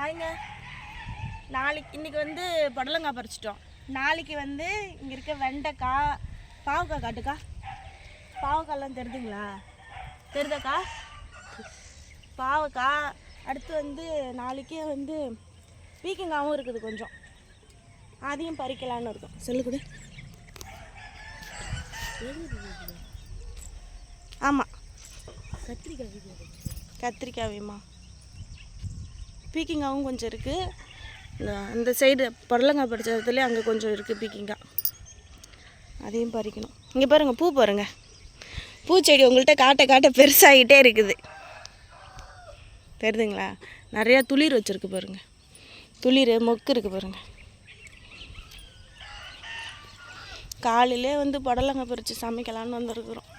ஹாய்ங்க. இன்றைக்கி வந்து புடலங்காய் பறிச்சிட்டோம். நாளைக்கு வந்து இங்கே இருக்க வெண்டைக்காய், பாவக்காய் காட்டுக்கா. பாவக்காய்லாம் தெரியுதுங்களா? தெரியுதாக்கா? பாவக்காய். அடுத்து வந்து நாளைக்கே வந்து பீக்கங்காவும் இருக்குது, கொஞ்சம் அதையும் பறிக்கலான்னு இருக்கும். சொல்லுக்குது. ஆமாம், கத்திரிக்காய் வேமா. பீக்கிங்காவும் கொஞ்சம் இருக்குது. இந்த சைடு புடலங்காய் பறிச்சதுலேயே அங்கே கொஞ்சம் இருக்குது பீக்கிங்காய். அதையும் பறிக்கணும். இங்கே பாருங்கள், பூ பாருங்கள். பூச்செடி உங்கள்கிட்ட காட்ட காட்ட பெருசாகிட்டே இருக்குது. தெரியுதுங்களா? நிறையா துளிர் வச்சுருக்கு பாருங்கள். துளிர் மொக்கு இருக்குது பாருங்கள். காலையிலே வந்து புடலங்காய் பறித்து சமைக்கலான்னு வந்துருக்குறோம்.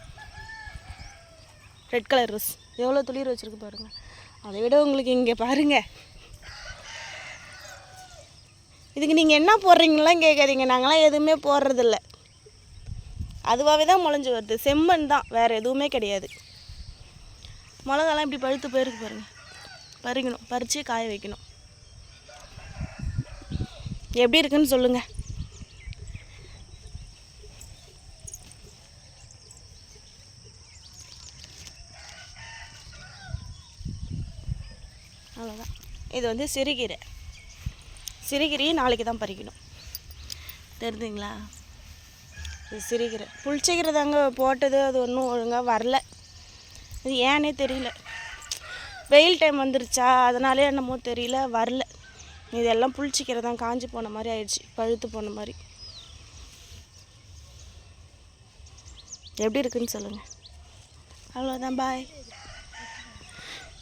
ரெட் கலர் ரோஸ் எவ்வளோ துளிர் வச்சுருக்கு பாருங்கள். அதை விட உங்களுக்கு இங்கே பாருங்கள். இதுக்கு நீங்கள் என்ன போடுறீங்களாம் கேட்காதீங்க. நாங்களாம் எதுவுமே போடுறதில்ல. அதுவாகவே தான் முளைஞ்சி வருது. செம்மண் தான், வேறு எதுவுமே கிடையாது. மிளகாலாம் இப்படி பழுத்து போயிருக்கு பாருங்கள். பறிக்கணும், பறித்து காய வைக்கணும். எப்படி இருக்குன்னு சொல்லுங்கள். அவ்வளோதான். இது வந்து சிறுகீரை. சிறுகீரையும் நாளைக்கு தான் பறிக்கணும். தெரியுதுங்களா? இது சிறுகீரை. புளிச்சக்கீரை தாங்க போட்டது, அது ஒன்றும் ஒழுங்காக வரல. இது ஏன்னே தெரியல. வெயில் டைம் வந்துருச்சா, அதனாலே என்னமோ தெரியல, வரல. இதெல்லாம் புளிச்சக்கீரை தான், காஞ்சி போன மாதிரி ஆயிடுச்சு, பழுத்து போன மாதிரி. எப்படி இருக்குன்னு சொல்லுங்கள். அவ்வளோதான், பாய்.